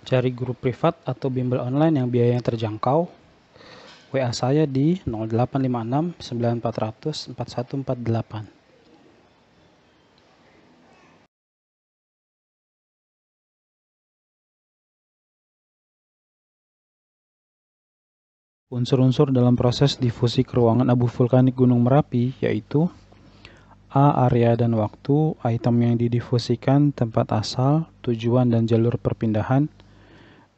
Cari guru privat atau bimbel online yang biayanya terjangkau. WA saya di 0856 9400 4148. Unsur-unsur dalam proses difusi ke ruangan abu vulkanik Gunung Merapi yaitu A. Area dan waktu, item yang didifusikan, tempat asal, tujuan dan jalur perpindahan.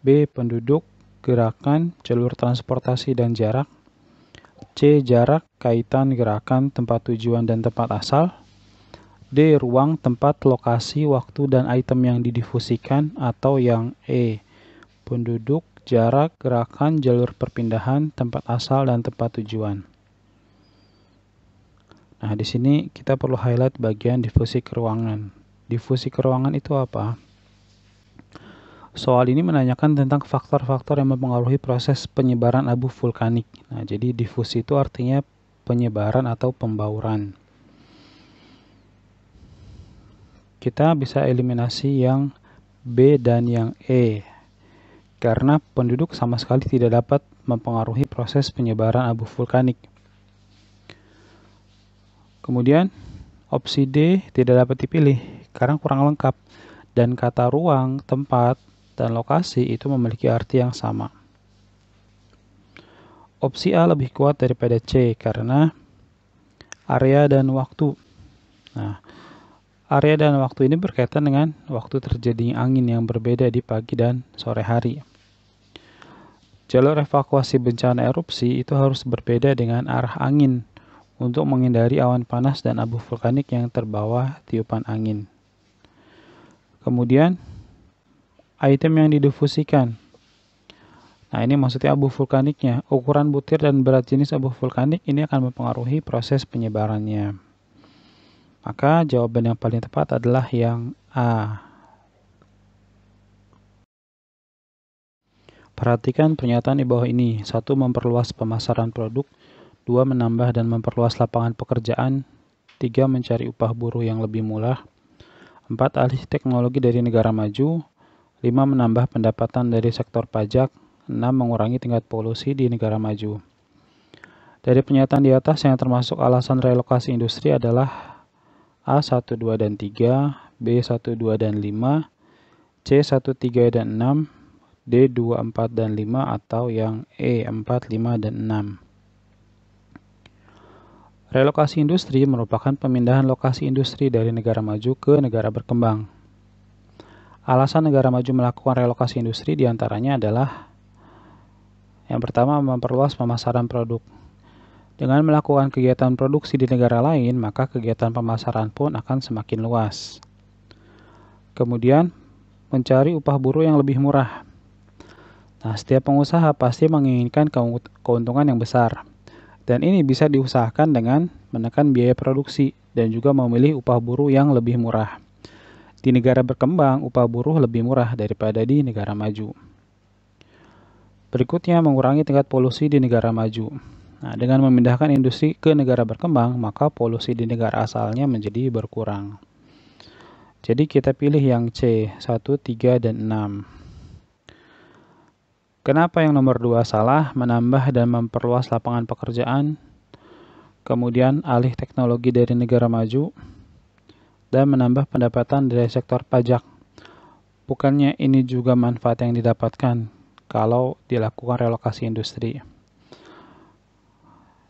B. Penduduk, gerakan, jalur transportasi dan jarak. C. Jarak, kaitan, gerakan, tempat tujuan dan tempat asal. D. Ruang, tempat, lokasi, waktu, dan item yang didifusikan. Atau yang E. Penduduk, jarak, gerakan, jalur perpindahan, tempat asal, dan tempat tujuan. Nah, di sini kita perlu highlight bagian difusi ke ruangan. Difusi ke ruangan itu apa? Soal ini menanyakan tentang faktor-faktor yang mempengaruhi proses penyebaran abu vulkanik. Nah, jadi difusi itu artinya penyebaran atau pembauran. Kita bisa eliminasi yang B dan yang E, karena penduduk sama sekali tidak dapat mempengaruhi proses penyebaran abu vulkanik. Kemudian, opsi D tidak dapat dipilih karena kurang lengkap, dan kata ruang, tempat, dan lokasi itu memiliki arti yang sama. Opsi A lebih kuat daripada C karena area dan waktu. Nah, area dan waktu ini berkaitan dengan waktu terjadinya angin yang berbeda di pagi dan sore hari. Jalur evakuasi bencana erupsi itu harus berbeda dengan arah angin untuk menghindari awan panas dan abu vulkanik yang terbawa tiupan angin. Kemudian, item yang didifusikan. Nah, ini maksudnya abu vulkaniknya. Ukuran butir dan berat jenis abu vulkanik ini akan mempengaruhi proses penyebarannya. Maka jawaban yang paling tepat adalah yang A. Perhatikan pernyataan di bawah ini. 1. Memperluas pemasaran produk. 2. Menambah dan memperluas lapangan pekerjaan. 3. Mencari upah buruh yang lebih murah. 4. Alih teknologi dari negara maju. 5. Menambah pendapatan dari sektor pajak. 6. Mengurangi tingkat polusi di negara maju. Dari pernyataan di atas yang termasuk alasan relokasi industri adalah A. 1, 2, dan 3, B. 1, 2, dan 5, C. 1, 3, dan 6, D. 2, 4, dan 5, atau yang E. 4, 5, dan 6. Relokasi industri merupakan pemindahan lokasi industri dari negara maju ke negara berkembang. Alasan negara maju melakukan relokasi industri diantaranya adalah yang pertama, memperluas pemasaran produk. Dengan melakukan kegiatan produksi di negara lain, maka kegiatan pemasaran pun akan semakin luas. Kemudian, mencari upah buruh yang lebih murah. Nah, setiap pengusaha pasti menginginkan keuntungan yang besar. Dan ini bisa diusahakan dengan menekan biaya produksi dan juga memilih upah buruh yang lebih murah. Di negara berkembang, upah buruh lebih murah daripada di negara maju. Berikutnya, mengurangi tingkat polusi di negara maju. Nah, dengan memindahkan industri ke negara berkembang, maka polusi di negara asalnya menjadi berkurang. Jadi kita pilih yang C, 1, 3, dan 6. Kenapa yang nomor 2 salah? Menambah dan memperluas lapangan pekerjaan, kemudian alih teknologi dari negara maju, dan menambah pendapatan dari sektor pajak. Bukannya ini juga manfaat yang didapatkan kalau dilakukan relokasi industri.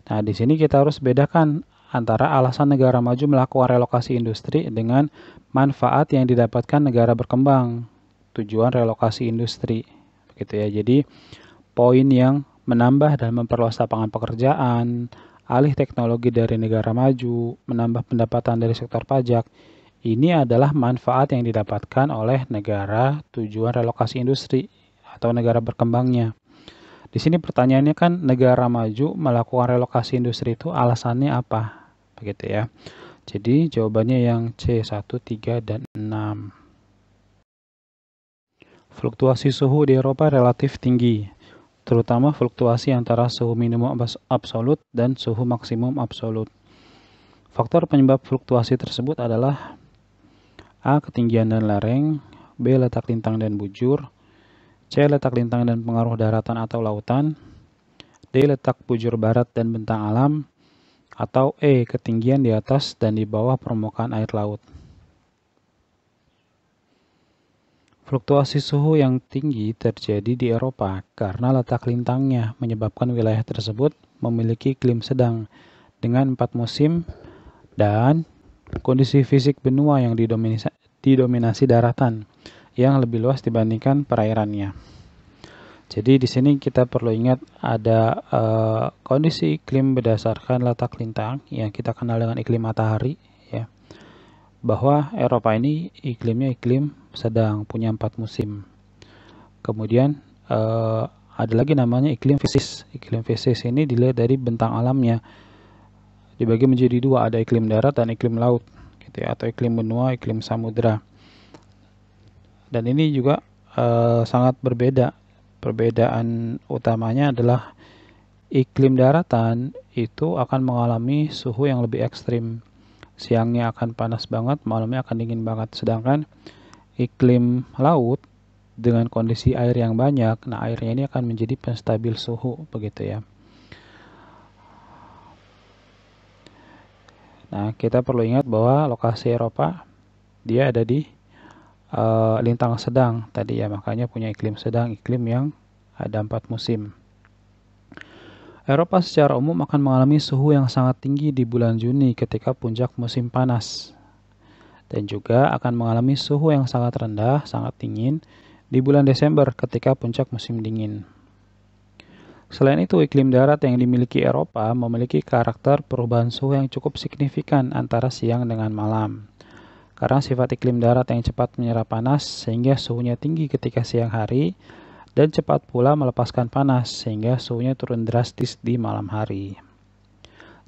Nah, di sini kita harus bedakan antara alasan negara maju melakukan relokasi industri dengan manfaat yang didapatkan negara berkembang. Tujuan relokasi industri. Begitu ya. Jadi, poin yang menambah dan memperluas lapangan pekerjaan, alih teknologi dari negara maju, menambah pendapatan dari sektor pajak, ini adalah manfaat yang didapatkan oleh negara tujuan relokasi industri atau negara berkembangnya. Di sini pertanyaannya kan negara maju melakukan relokasi industri itu alasannya apa? Begitu ya. Jadi jawabannya yang C, 1, 3, dan 6. Fluktuasi suhu di Eropa relatif tinggi, terutama fluktuasi antara suhu minimum absolut dan suhu maksimum absolut. Faktor penyebab fluktuasi tersebut adalah A. Ketinggian dan lereng, B. Letak lintang dan bujur, C. Letak lintang dan pengaruh daratan atau lautan. D. Letak bujur barat dan bentang alam. Atau E. Ketinggian di atas dan di bawah permukaan air laut. Fluktuasi suhu yang tinggi terjadi di Eropa karena letak lintangnya menyebabkan wilayah tersebut memiliki iklim sedang dengan 4 musim dan kondisi fisik benua yang didominasi daratan yang lebih luas dibandingkan perairannya. Jadi di sini kita perlu ingat ada kondisi iklim berdasarkan letak lintang yang kita kenal dengan iklim matahari, ya. Bahwa Eropa ini iklimnya iklim sedang, punya 4 musim. Kemudian ada lagi namanya iklim fisis. Iklim fisis ini dilihat dari bentang alamnya, dibagi menjadi dua, ada iklim darat dan iklim laut, gitu ya, atau iklim benua, iklim samudra. Dan ini juga sangat berbeda. Perbedaan utamanya adalah iklim daratan itu akan mengalami suhu yang lebih ekstrim. Siangnya akan panas banget, malamnya akan dingin banget. Sedangkan iklim laut dengan kondisi air yang banyak, nah airnya ini akan menjadi penstabil suhu, begitu ya. Nah, kita perlu ingat bahwa lokasi Eropa dia ada di lintang sedang tadi ya, makanya punya iklim sedang, iklim yang ada 4 musim. Eropa secara umum akan mengalami suhu yang sangat tinggi di bulan Juni ketika puncak musim panas, dan juga akan mengalami suhu yang sangat rendah, sangat dingin di bulan Desember ketika puncak musim dingin. Selain itu, iklim darat yang dimiliki Eropa memiliki karakter perubahan suhu yang cukup signifikan antara siang dengan malam. Karena sifat iklim darat yang cepat menyerap panas sehingga suhunya tinggi ketika siang hari dan cepat pula melepaskan panas sehingga suhunya turun drastis di malam hari.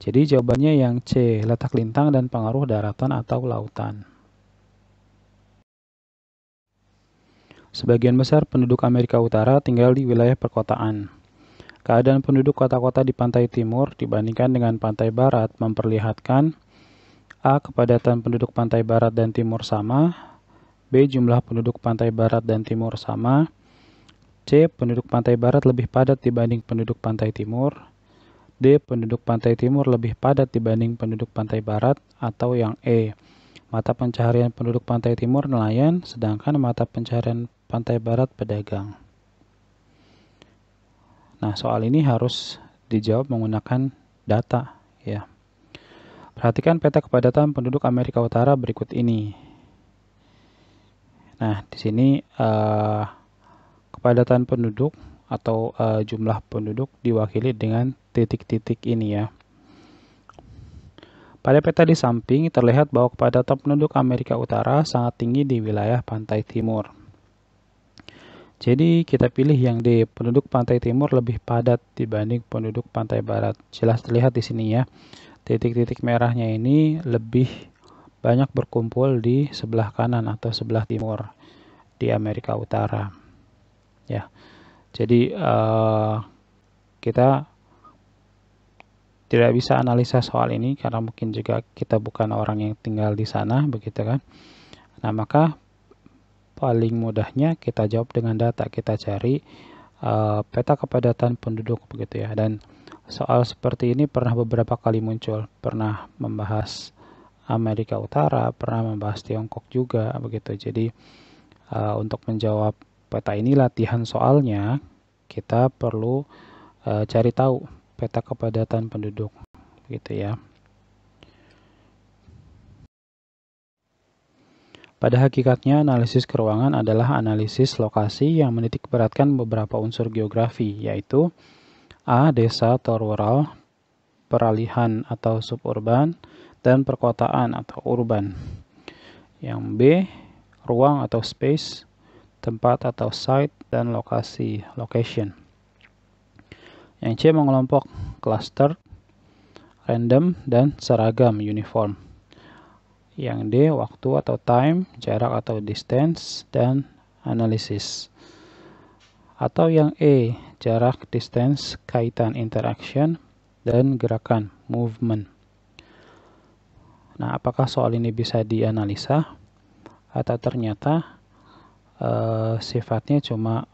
Jadi jawabannya yang C, letak lintang dan pengaruh daratan atau lautan. Sebagian besar penduduk Amerika Utara tinggal di wilayah perkotaan. Keadaan penduduk kota-kota di pantai timur dibandingkan dengan pantai barat memperlihatkan A. Kepadatan penduduk pantai barat dan timur sama. B. Jumlah penduduk pantai barat dan timur sama. C. Penduduk pantai barat lebih padat dibanding penduduk pantai timur. D. Penduduk pantai timur lebih padat dibanding penduduk pantai barat. Atau yang E. Mata pencaharian penduduk pantai timur nelayan, sedangkan mata pencaharian pantai barat pedagang. Nah, soal ini harus dijawab menggunakan data, ya. Perhatikan peta kepadatan penduduk Amerika Utara berikut ini. Nah, di sini kepadatan penduduk atau jumlah penduduk diwakili dengan titik-titik ini ya. Pada peta di samping terlihat bahwa kepadatan penduduk Amerika Utara sangat tinggi di wilayah pantai timur. Jadi kita pilih yang D, penduduk pantai timur lebih padat dibanding penduduk pantai barat. Jelas terlihat di sini ya. Titik-titik merahnya ini lebih banyak berkumpul di sebelah kanan atau sebelah timur di Amerika Utara. Ya. Jadi kita tidak bisa analisa soal ini karena mungkin juga kita bukan orang yang tinggal di sana, begitu kan. Nah, maka paling mudahnya kita jawab dengan data, kita cari peta kepadatan penduduk, begitu ya. Dan soal seperti ini pernah beberapa kali muncul, pernah membahas Amerika Utara, pernah membahas Tiongkok juga, begitu. Jadi untuk menjawab peta ini latihan soalnya, kita perlu cari tahu peta kepadatan penduduk, gitu ya. Pada hakikatnya, analisis keruangan adalah analisis lokasi yang menitikberatkan beberapa unsur geografi, yaitu A. Desa atau rural, peralihan atau suburban, dan perkotaan atau urban. Yang B. Ruang atau space, tempat atau site, dan lokasi, location. Yang C. Mengelompok cluster, random, dan seragam, uniform. Yang D. Waktu atau time, jarak atau distance, dan analysis. Atau yang E. Jarak, distance, kaitan, interaction, dan gerakan, movement. Nah, apakah soal ini bisa dianalisa? Atau ternyata sifatnya cuma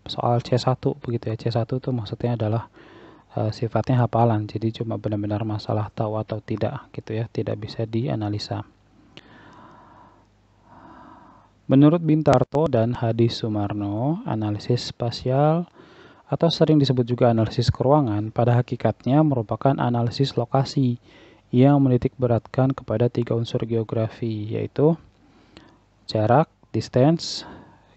soal C1 begitu ya. C1 itu maksudnya adalah sifatnya hafalan, jadi cuma benar-benar masalah tahu atau tidak gitu ya, tidak bisa dianalisa. Menurut Bintarto dan Hadi Sumarno, analisis spasial atau sering disebut juga analisis keruangan pada hakikatnya merupakan analisis lokasi yang menitik beratkan kepada 3 unsur geografi, yaitu jarak, distance,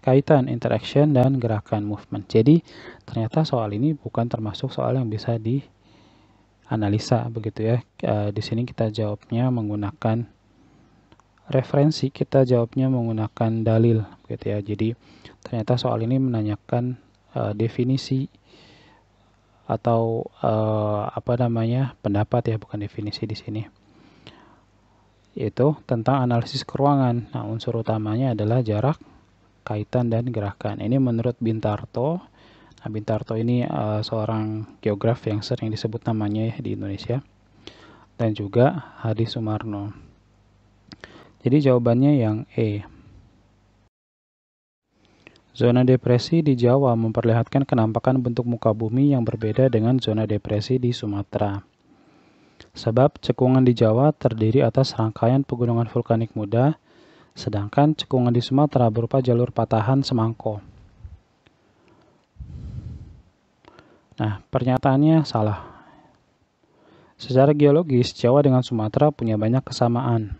kaitan, interaction, dan gerakan, movement. Jadi ternyata soal ini bukan termasuk soal yang bisa dianalisa begitu ya. Di sini kita jawabnya menggunakan referensi, kita jawabnya menggunakan dalil gitu ya. Jadi ternyata soal ini menanyakan definisi atau pendapat ya, bukan definisi di sini. Yaitu tentang analisis keruangan. Nah, unsur utamanya adalah jarak, kaitan, dan gerakan. Ini menurut Bintarto. Nah, Bintarto ini seorang geograf yang sering disebut namanya ya di Indonesia. Dan juga Hadi Sumarno. Jadi jawabannya yang E. Zona depresi di Jawa memperlihatkan kenampakan bentuk muka bumi yang berbeda dengan zona depresi di Sumatera. Sebab cekungan di Jawa terdiri atas rangkaian pegunungan vulkanik muda, sedangkan cekungan di Sumatera berupa jalur patahan semangko. Nah, pernyataannya salah. Secara geologis, Jawa dengan Sumatera punya banyak kesamaan.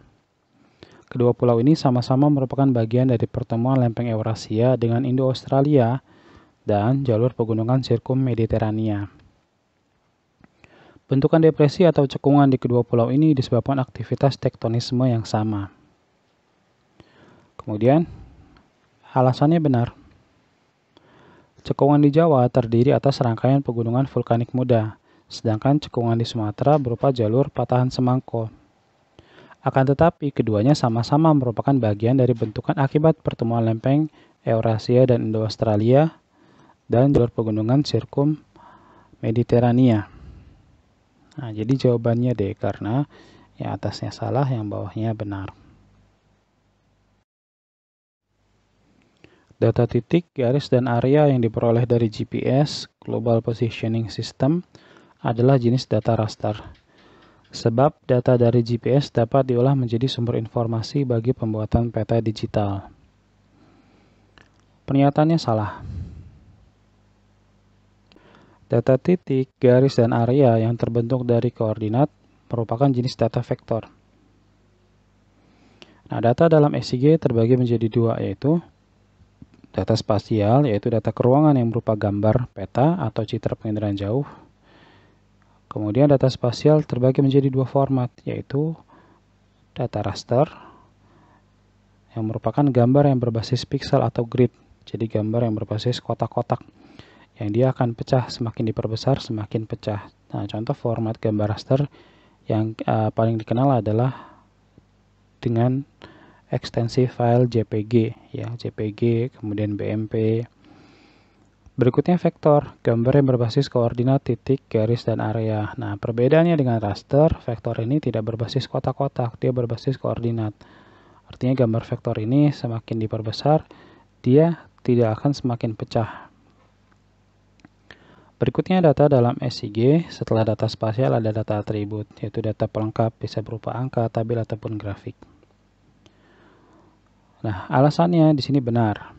Kedua pulau ini sama-sama merupakan bagian dari pertemuan lempeng Eurasia dengan Indo-Australia dan jalur pegunungan Sirkum Mediterania. Bentukan depresi atau cekungan di kedua pulau ini disebabkan aktivitas tektonisme yang sama. Kemudian, alasannya benar. Cekungan di Jawa terdiri atas rangkaian pegunungan vulkanik muda, sedangkan cekungan di Sumatera berupa jalur patahan semangko. Akan tetapi, keduanya sama-sama merupakan bagian dari bentukan akibat pertemuan lempeng Eurasia dan Indo-Australia dan jalur pegunungan Sirkum Mediterania. Nah, jadi jawabannya D, karena yang atasnya salah, yang bawahnya benar. Data titik, garis, dan area yang diperoleh dari GPS, Global Positioning System, adalah jenis data raster. Sebab data dari GPS dapat diolah menjadi sumber informasi bagi pembuatan peta digital. Pernyataannya salah. Data titik, garis, dan area yang terbentuk dari koordinat merupakan jenis data vektor. Nah, data dalam SIG terbagi menjadi dua, yaitu data spasial, yaitu data keruangan yang berupa gambar, peta, atau citra penginderaan jauh. Kemudian data spasial terbagi menjadi dua format, yaitu data raster, yang merupakan gambar yang berbasis piksel atau grid. Jadi gambar yang berbasis kotak-kotak, yang dia akan pecah, semakin diperbesar semakin pecah. Nah, contoh format gambar raster yang paling dikenal adalah dengan ekstensi file JPG, ya, JPG, kemudian BMP. Berikutnya vektor, gambar yang berbasis koordinat, titik, garis, dan area. Nah, perbedaannya dengan raster, vektor ini tidak berbasis kotak-kotak, dia berbasis koordinat. Artinya gambar vektor ini semakin diperbesar, dia tidak akan semakin pecah. Berikutnya data dalam SIG, setelah data spasial ada data atribut, yaitu data pelengkap, bisa berupa angka, tabel, ataupun grafik. Nah, alasannya di sini benar.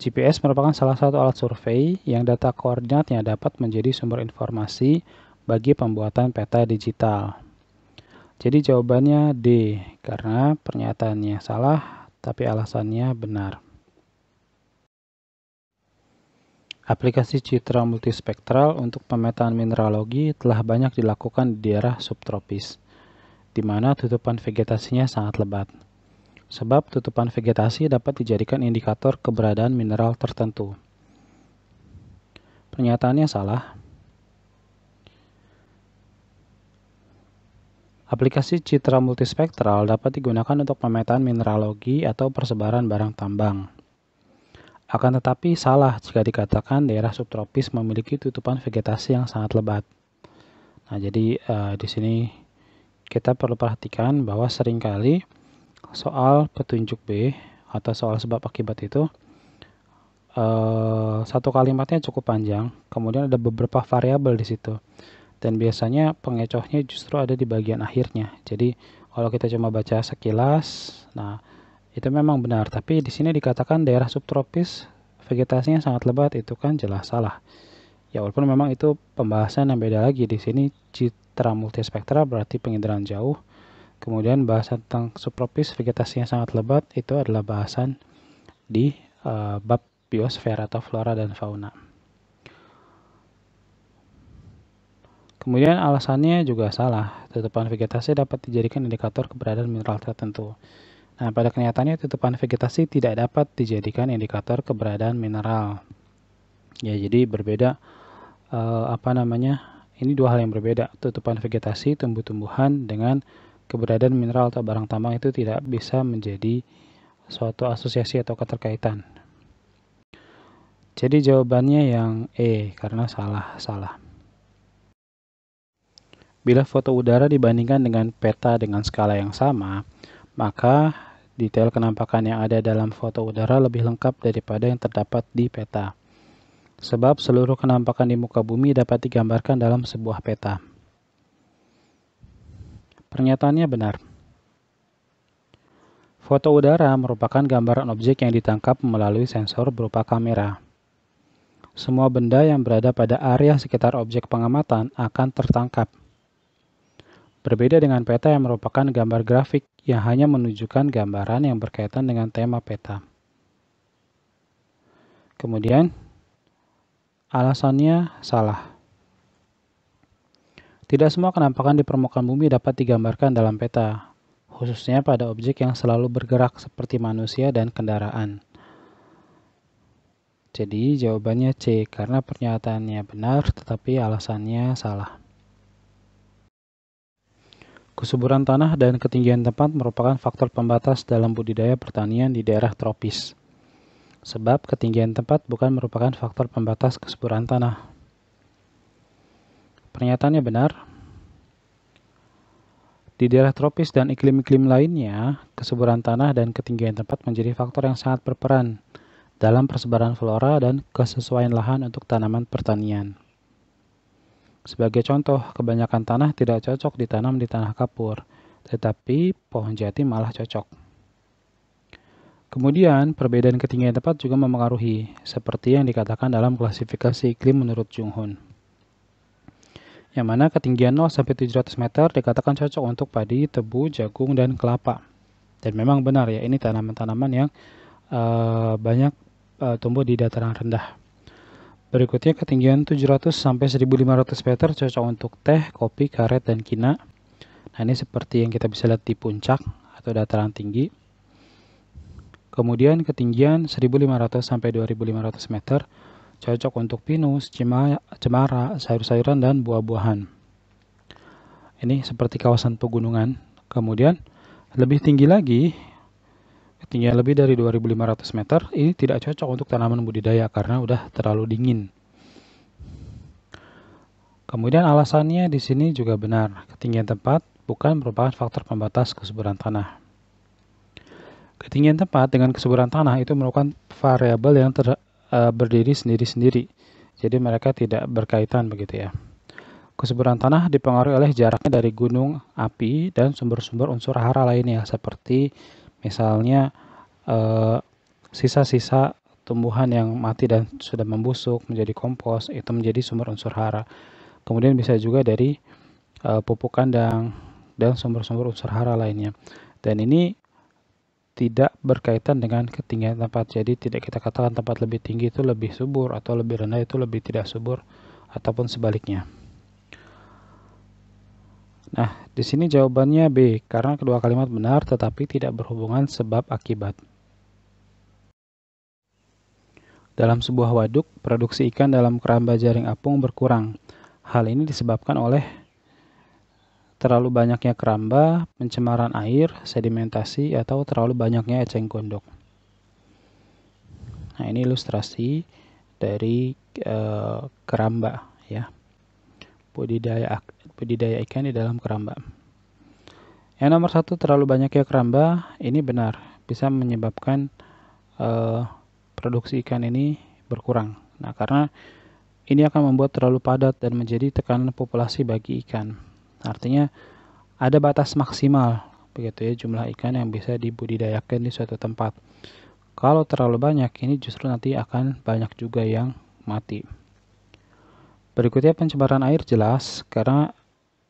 GPS merupakan salah satu alat survei yang data koordinatnya dapat menjadi sumber informasi bagi pembuatan peta digital. Jadi jawabannya D, karena pernyataannya salah, tapi alasannya benar. Aplikasi citra multispektral untuk pemetaan mineralogi telah banyak dilakukan di daerah subtropis, di mana tutupan vegetasinya sangat lebat. Sebab tutupan vegetasi dapat dijadikan indikator keberadaan mineral tertentu. Pernyataannya salah. Aplikasi citra multispektral dapat digunakan untuk pemetaan mineralogi atau persebaran barang tambang. Akan tetapi salah jika dikatakan daerah subtropis memiliki tutupan vegetasi yang sangat lebat. Nah, jadi di sini kita perlu perhatikan bahwa seringkali soal petunjuk B atau soal sebab akibat itu satu kalimatnya cukup panjang, kemudian ada beberapa variabel di situ. Dan biasanya pengecohnya justru ada di bagian akhirnya. Jadi kalau kita cuma baca sekilas, nah itu memang benar. Tapi di sini dikatakan daerah subtropis vegetasinya sangat lebat, itu kan jelas salah. Ya walaupun memang itu pembahasan yang beda lagi. Di sini citra multispektra berarti penginderaan jauh. Kemudian bahasan tentang subtropis vegetasinya sangat lebat itu adalah bahasan di bab biosfer atau flora dan fauna. Kemudian alasannya juga salah. Tutupan vegetasi dapat dijadikan indikator keberadaan mineral tertentu. Nah, pada kenyataannya tutupan vegetasi tidak dapat dijadikan indikator keberadaan mineral. Ya, jadi berbeda ini dua hal yang berbeda. Tutupan vegetasi tumbuh-tumbuhan dengan keberadaan mineral atau barang tambang itu tidak bisa menjadi suatu asosiasi atau keterkaitan. Jadi jawabannya yang E karena salah. Bila foto udara dibandingkan dengan peta dengan skala yang sama, maka detail kenampakan yang ada dalam foto udara lebih lengkap daripada yang terdapat di peta. Sebab seluruh kenampakan di muka bumi dapat digambarkan dalam sebuah peta. Pernyataannya benar. Foto udara merupakan gambaran objek yang ditangkap melalui sensor berupa kamera. Semua benda yang berada pada area sekitar objek pengamatan akan tertangkap. Berbeda dengan peta yang merupakan gambar grafik yang hanya menunjukkan gambaran yang berkaitan dengan tema peta. Kemudian, alasannya salah. Tidak semua kenampakan di permukaan bumi dapat digambarkan dalam peta, khususnya pada objek yang selalu bergerak seperti manusia dan kendaraan. Jadi jawabannya C, karena pernyataannya benar tetapi alasannya salah. Kesuburan tanah dan ketinggian tempat merupakan faktor pembatas dalam budidaya pertanian di daerah tropis. Sebab ketinggian tempat bukan merupakan faktor pembatas kesuburan tanah. Pernyataannya benar. Di daerah tropis dan iklim-iklim lainnya, kesuburan tanah dan ketinggian tempat menjadi faktor yang sangat berperan dalam persebaran flora dan kesesuaian lahan untuk tanaman pertanian. Sebagai contoh, kebanyakan tanah tidak cocok ditanam di tanah kapur, tetapi pohon jati malah cocok. Kemudian, perbedaan ketinggian tempat juga memengaruhi, seperti yang dikatakan dalam klasifikasi iklim menurut Jung Hoon. Yang mana ketinggian 0-700 meter dikatakan cocok untuk padi, tebu, jagung, dan kelapa. Dan memang benar ya, ini tanaman-tanaman yang banyak tumbuh di dataran rendah. Berikutnya ketinggian 700-1500 meter cocok untuk teh, kopi, karet, dan kina. Nah ini seperti yang kita bisa lihat di puncak atau dataran tinggi. Kemudian ketinggian 1500-2500 meter cocok untuk pinus, cemara, sayur-sayuran, dan buah-buahan. Ini seperti kawasan pegunungan. Kemudian lebih tinggi lagi, ketinggian lebih dari 2500 meter, ini tidak cocok untuk tanaman budidaya karena udah terlalu dingin. Kemudian alasannya di sini juga benar, ketinggian tempat bukan merupakan faktor pembatas kesuburan tanah. Ketinggian tempat dengan kesuburan tanah itu merupakan variabel yang berdiri sendiri-sendiri. Jadi mereka tidak berkaitan begitu ya. Kesuburan tanah dipengaruhi oleh jaraknya dari gunung, api, dan sumber-sumber unsur hara lainnya seperti misalnya sisa-sisa tumbuhan yang mati dan sudah membusuk menjadi kompos, itu menjadi sumber unsur hara. Kemudian bisa juga dari pupuk kandang dan sumber-sumber unsur hara lainnya. Dan ini tidak berkaitan dengan ketinggian tempat. Jadi tidak kita katakan tempat lebih tinggi itu lebih subur atau lebih rendah itu lebih tidak subur ataupun sebaliknya. Nah, di sini jawabannya B, karena kedua kalimat benar tetapi tidak berhubungan sebab akibat. Dalam sebuah waduk, produksi ikan dalam keramba jaring apung berkurang. Hal ini disebabkan oleh terlalu banyaknya keramba, pencemaran air, sedimentasi, atau terlalu banyaknya eceng gondok. Nah, ini ilustrasi dari keramba ya. Budidaya ikan di dalam keramba. Yang nomor 1, terlalu banyaknya keramba, ini benar, bisa menyebabkan produksi ikan ini berkurang. Nah, karena ini akan membuat terlalu padat dan menjadi tekanan populasi bagi ikan. Artinya ada batas maksimal begitu ya jumlah ikan yang bisa dibudidayakan di suatu tempat. Kalau terlalu banyak, ini justru nanti akan banyak juga yang mati. Berikutnya pencemaran air jelas, karena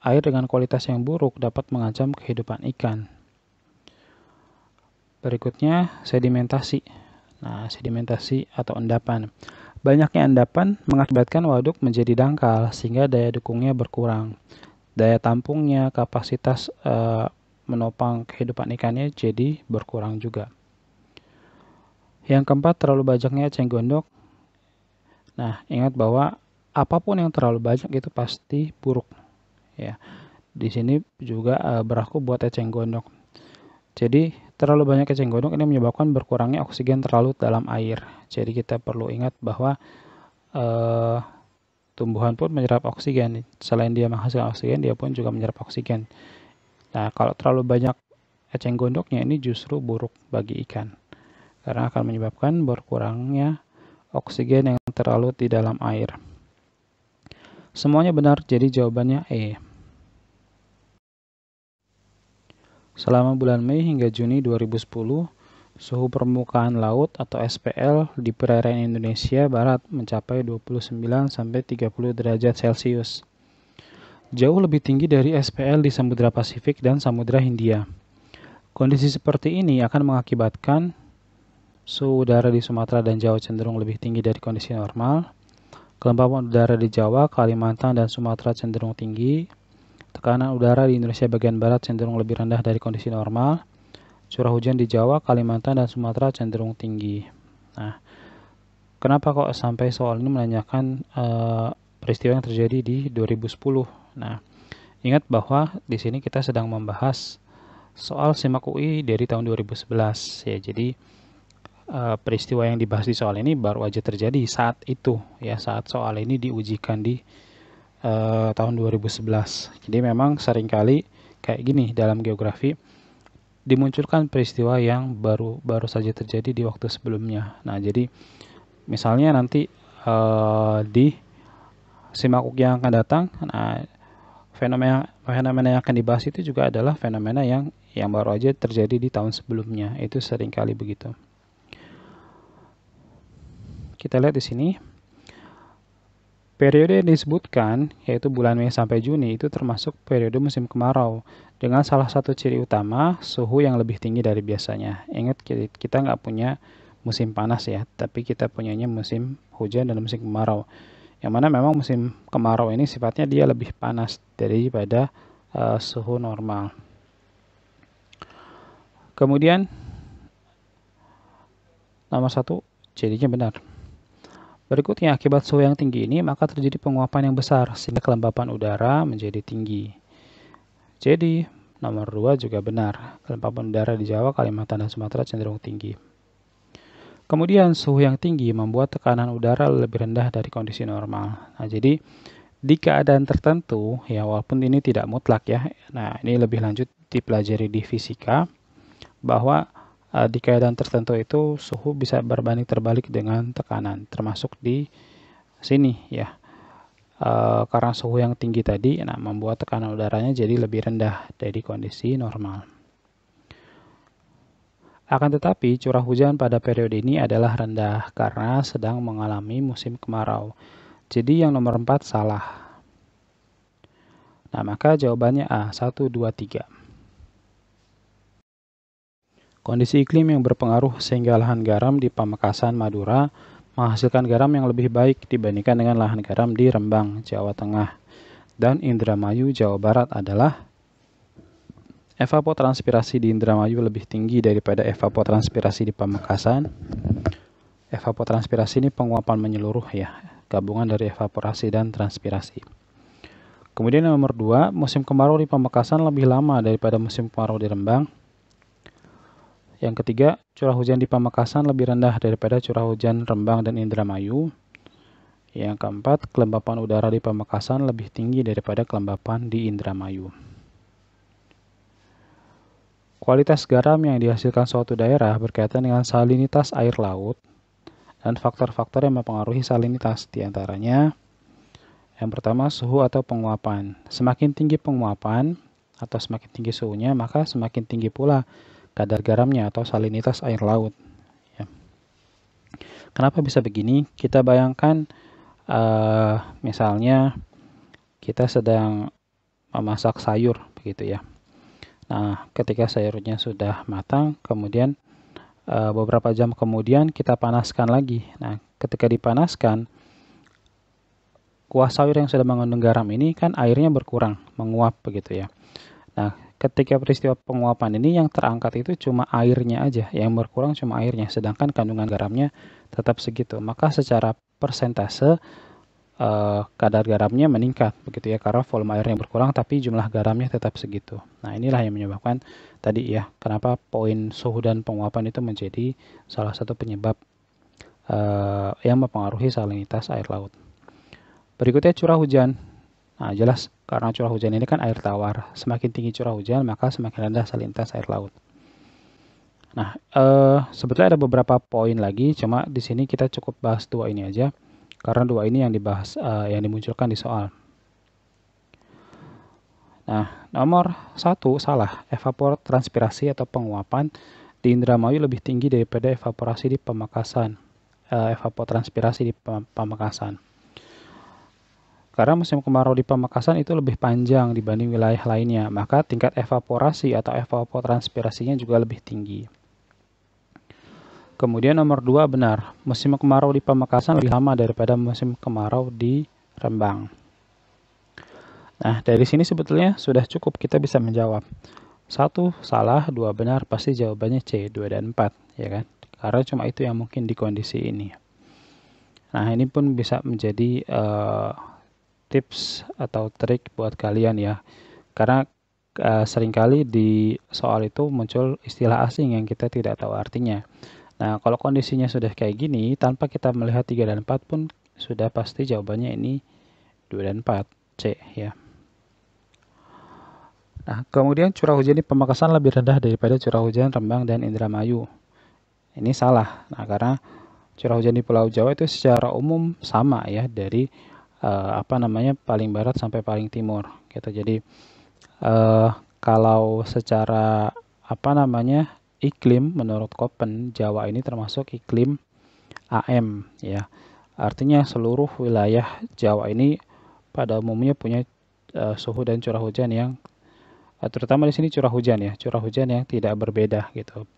air dengan kualitas yang buruk dapat mengancam kehidupan ikan. Berikutnya sedimentasi. Nah, sedimentasi atau endapan. Banyaknya endapan mengakibatkan waduk menjadi dangkal, sehingga daya dukungnya berkurang. Daya tampungnya, kapasitas menopang kehidupan ikannya jadi berkurang juga. Yang keempat, terlalu banyaknya eceng gondok. Nah, ingat bahwa apapun yang terlalu banyak itu pasti buruk. Ya, di sini juga berlaku buat eceng gondok. Jadi, terlalu banyak eceng gondok ini menyebabkan berkurangnya oksigen terlalu dalam air. Jadi, kita perlu ingat bahwa tumbuhan pun menyerap oksigen. Selain dia menghasilkan oksigen, dia pun juga menyerap oksigen. Nah, kalau terlalu banyak eceng gondoknya ini justru buruk bagi ikan. Karena akan menyebabkan berkurangnya oksigen yang terlalu di dalam air. Semuanya benar, jadi jawabannya E. Selama bulan Mei hingga Juni 2010, suhu permukaan laut atau SPL di perairan Indonesia Barat mencapai 29-30 derajat Celcius. Jauh lebih tinggi dari SPL di Samudra Pasifik dan Samudra Hindia. Kondisi seperti ini akan mengakibatkan suhu udara di Sumatera dan Jawa cenderung lebih tinggi dari kondisi normal. Kelembapan udara di Jawa, Kalimantan, dan Sumatera cenderung tinggi. Tekanan udara di Indonesia bagian barat cenderung lebih rendah dari kondisi normal. Curah hujan di Jawa, Kalimantan, dan Sumatera cenderung tinggi. Nah, kenapa kok sampai soal ini menanyakan peristiwa yang terjadi di 2010? Nah, ingat bahwa di sini kita sedang membahas soal SIMAK UI dari tahun 2011 ya. Jadi peristiwa yang dibahas di soal ini baru aja terjadi saat itu ya, saat soal ini diujikan di tahun 2011. Jadi memang seringkali kayak gini dalam geografi dimunculkan peristiwa yang baru saja terjadi di waktu sebelumnya. Nah, jadi misalnya nanti di SIMAK UI yang akan datang, nah fenomena yang akan dibahas itu juga adalah fenomena yang baru aja terjadi di tahun sebelumnya. Itu seringkali begitu. Kita lihat di sini. Periode yang disebutkan, yaitu bulan Mei sampai Juni, itu termasuk periode musim kemarau, dengan salah satu ciri utama, suhu yang lebih tinggi dari biasanya. Ingat, kita nggak punya musim panas ya, tapi kita punyanya musim hujan dan musim kemarau. Yang mana memang musim kemarau ini sifatnya dia lebih panas daripada suhu normal. Kemudian, nomor 1, cirinya benar. Berikutnya, akibat suhu yang tinggi ini, maka terjadi penguapan yang besar, sehingga kelembapan udara menjadi tinggi. Jadi, nomor 2 juga benar. Kelembapan udara di Jawa, Kalimantan, dan Sumatera cenderung tinggi. Kemudian, suhu yang tinggi membuat tekanan udara lebih rendah dari kondisi normal. Nah, jadi, di keadaan tertentu, ya walaupun ini tidak mutlak ya, nah ini lebih lanjut dipelajari di fisika, bahwa di keadaan tertentu itu suhu bisa berbanding terbalik dengan tekanan, termasuk di sini ya. Karena suhu yang tinggi tadi, nah membuat tekanan udaranya jadi lebih rendah dari kondisi normal. Akan tetapi curah hujan pada periode ini adalah rendah karena sedang mengalami musim kemarau. Jadi yang nomor 4 salah. Nah, maka jawabannya A, 1, 2, 3. Kondisi iklim yang berpengaruh sehingga lahan garam di Pamekasan, Madura menghasilkan garam yang lebih baik dibandingkan dengan lahan garam di Rembang, Jawa Tengah, dan Indramayu, Jawa Barat adalah evapotranspirasi di Indramayu lebih tinggi daripada evapotranspirasi di Pamekasan. Evapotranspirasi ini penguapan menyeluruh ya, gabungan dari evaporasi dan transpirasi. Kemudian nomor 2, musim kemarau di Pamekasan lebih lama daripada musim kemarau di Rembang. Yang ketiga, curah hujan di Pamekasan lebih rendah daripada curah hujan Rembang dan Indramayu. Yang keempat, kelembapan udara di Pamekasan lebih tinggi daripada kelembapan di Indramayu. Kualitas garam yang dihasilkan suatu daerah berkaitan dengan salinitas air laut, dan faktor-faktor yang mempengaruhi salinitas. Di antaranya, yang pertama suhu atau penguapan. Semakin tinggi penguapan atau semakin tinggi suhunya, maka semakin tinggi pula kadar garamnya atau salinitas air laut. Ya. Kenapa bisa begini? Kita bayangkan misalnya kita sedang memasak sayur, begitu ya. Nah, ketika sayurnya sudah matang, kemudian beberapa jam kemudian kita panaskan lagi. Nah, ketika dipanaskan, kuah sayur yang sudah mengandung garam ini kan airnya berkurang, menguap begitu ya. Nah, ketika peristiwa penguapan ini yang terangkat itu cuma airnya aja, yang berkurang cuma airnya, sedangkan kandungan garamnya tetap segitu. Maka secara persentase kadar garamnya meningkat begitu ya, karena volume airnya berkurang tapi jumlah garamnya tetap segitu. Nah, inilah yang menyebabkan tadi ya, kenapa poin suhu dan penguapan itu menjadi salah satu penyebab yang mempengaruhi salinitas air laut. Berikutnya curah hujan. Nah, jelas karena curah hujan ini kan air tawar. Semakin tinggi curah hujan, maka semakin rendah salinitas air laut. Nah, sebetulnya ada beberapa poin lagi, cuma di sini kita cukup bahas dua ini aja, karena dua ini yang dibahas, yang dimunculkan di soal. Nah, nomor 1 salah. Evapotranspirasi atau penguapan di Indramayu lebih tinggi daripada evaporasi di Pamekasan. Evapotranspirasi di Pamekasan. Karena musim kemarau di Pamekasan itu lebih panjang dibanding wilayah lainnya, maka tingkat evaporasi atau evapotranspirasinya juga lebih tinggi. Kemudian nomor 2 benar, musim kemarau di Pamekasan lebih lama daripada musim kemarau di Rembang. Nah, dari sini sebetulnya sudah cukup kita bisa menjawab. 1 salah, 2 benar, pasti jawabannya C, 2 dan 4, ya kan? Karena cuma itu yang mungkin di kondisi ini. Nah, ini pun bisa menjadi tips atau trik buat kalian ya, karena seringkali di soal itu muncul istilah asing yang kita tidak tahu artinya. Nah, kalau kondisinya sudah kayak gini, tanpa kita melihat 3 dan 4 pun sudah pasti jawabannya ini 2 dan 4, C ya. Nah, kemudian curah hujan di Pamekasan lebih rendah daripada curah hujan Rembang dan Indramayu. Ini salah. Nah, karena curah hujan di Pulau Jawa itu secara umum sama ya, dari paling barat sampai paling timur gitu. Jadi kalau secara iklim menurut Koppen, Jawa ini termasuk iklim AM ya. Artinya seluruh wilayah Jawa ini pada umumnya punya suhu dan curah hujan yang terutama di sini curah hujan yang tidak berbeda gitu.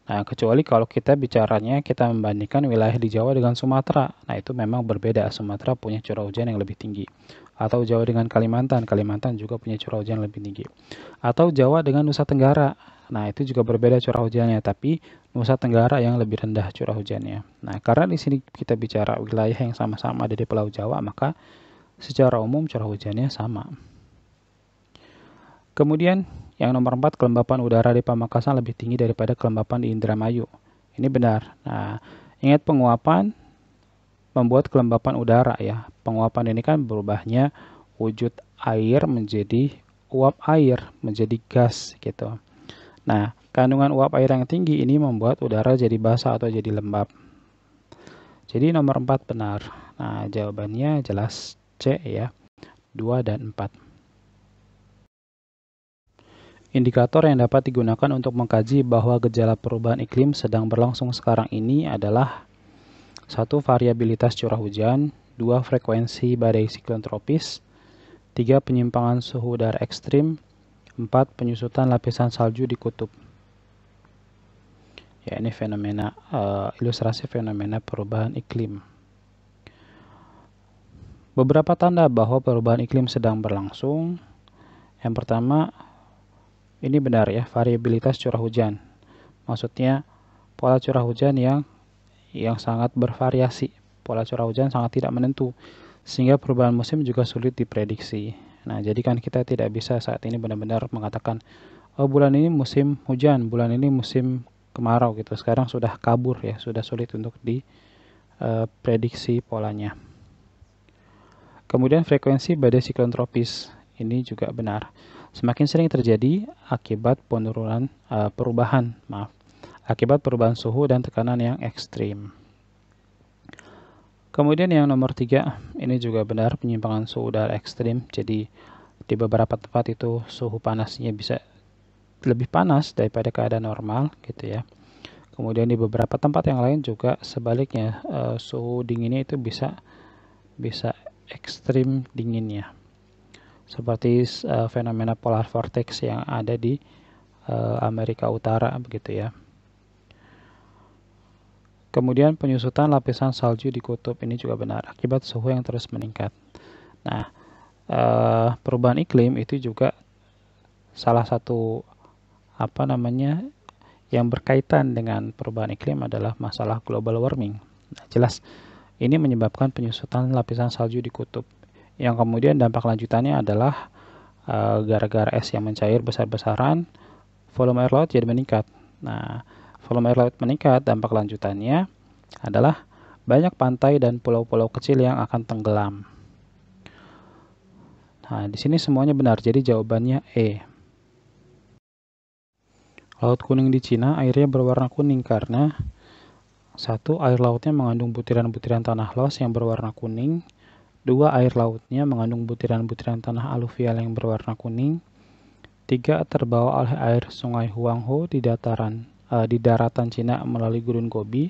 Nah, kecuali kalau kita membandingkan wilayah di Jawa dengan Sumatera. Nah, itu memang berbeda. Sumatera punya curah hujan yang lebih tinggi. Atau Jawa dengan Kalimantan. Kalimantan juga punya curah hujan yang lebih tinggi. Atau Jawa dengan Nusa Tenggara. Nah, itu juga berbeda curah hujannya. Tapi Nusa Tenggara yang lebih rendah curah hujannya. Nah, karena di sini kita bicara wilayah yang sama-sama ada di Pulau Jawa, maka secara umum curah hujannya sama. Kemudian yang nomor 4, kelembapan udara di Pamekasan lebih tinggi daripada kelembapan di Indramayu. Ini benar. Nah, ingat penguapan membuat kelembapan udara ya. Penguapan ini kan berubahnya wujud air menjadi uap air, menjadi gas gitu. Nah, kandungan uap air yang tinggi ini membuat udara jadi basah atau jadi lembab. Jadi nomor 4 benar. Nah, jawabannya jelas C ya. 2 dan 4. Indikator yang dapat digunakan untuk mengkaji bahwa gejala perubahan iklim sedang berlangsung sekarang ini adalah 1. Variabilitas curah hujan, 2. Frekuensi badai siklon tropis, 3. Penyimpangan suhu udara ekstrim, 4. Penyusutan lapisan salju di kutub. Ya, ini fenomena ilustrasi fenomena perubahan iklim. Beberapa tanda bahwa perubahan iklim sedang berlangsung. Yang pertama, ini benar ya, variabilitas curah hujan. Maksudnya pola curah hujan yang sangat bervariasi. Pola curah hujan sangat tidak menentu, sehingga perubahan musim juga sulit diprediksi. Nah, jadi kan kita tidak bisa saat ini benar-benar mengatakan, oh bulan ini musim hujan, bulan ini musim kemarau gitu. Sekarang sudah kabur ya, sudah sulit untuk diprediksi polanya. Kemudian frekuensi badai siklon tropis, ini juga benar. Semakin sering terjadi akibat perubahan suhu dan tekanan yang ekstrim. Kemudian yang nomor 3, ini juga benar, penyimpangan suhu udara ekstrim. Jadi di beberapa tempat itu suhu panasnya bisa lebih panas daripada keadaan normal gitu ya. Kemudian di beberapa tempat yang lain juga sebaliknya, suhu dinginnya itu bisa ekstrim dinginnya. Seperti fenomena polar vortex yang ada di Amerika Utara begitu ya. Kemudian penyusutan lapisan salju di kutub ini juga benar akibat suhu yang terus meningkat. Nah, perubahan iklim itu juga salah satu yang berkaitan dengan perubahan iklim adalah masalah global warming. Nah, jelas ini menyebabkan penyusutan lapisan salju di kutub. Yang kemudian dampak lanjutannya adalah gara-gara es yang mencair besar-besaran, volume air laut jadi meningkat. Nah, volume air laut meningkat, dampak lanjutannya adalah banyak pantai dan pulau-pulau kecil yang akan tenggelam. Nah, di sini semuanya benar, jadi jawabannya E. Laut Kuning di Cina airnya berwarna kuning karena 1. Air lautnya mengandung butiran-butiran tanah los yang berwarna kuning. 2. Air lautnya mengandung butiran-butiran tanah aluvial yang berwarna kuning. 3. Terbawa oleh air sungai Huanghe di daratan Cina melalui Gurun Gobi.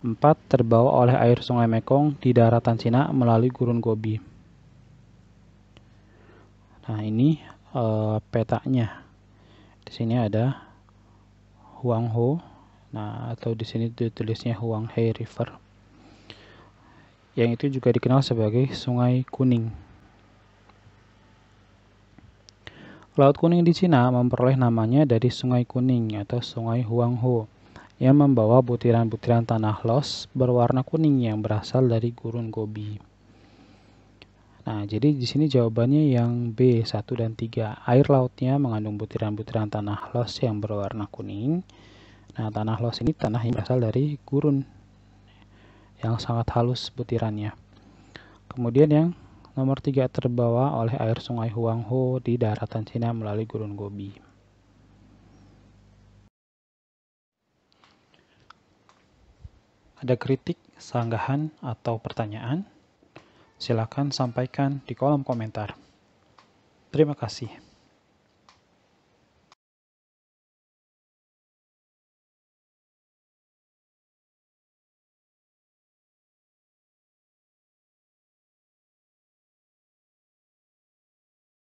4. Terbawa oleh air sungai Mekong di daratan Cina melalui Gurun Gobi. Nah, ini petanya. Di sini ada Huanghe. Nah, atau di sini ditulisnya Huanghe River. Yang itu juga dikenal sebagai Sungai Kuning. Laut Kuning di Cina memperoleh namanya dari Sungai Kuning atau Sungai Huanghe yang membawa butiran-butiran tanah los berwarna kuning yang berasal dari Gurun Gobi. Nah, jadi di sini jawabannya yang B, 1 dan 3. Air lautnya mengandung butiran-butiran tanah los yang berwarna kuning. Nah, tanah los ini tanah yang berasal dari gurun yang sangat halus butirannya. Kemudian yang nomor 3, terbawa oleh air sungai Huanghe di daratan Cina melalui Gurun Gobi. Ada kritik, sanggahan, atau pertanyaan? Silakan sampaikan di kolom komentar. Terima kasih.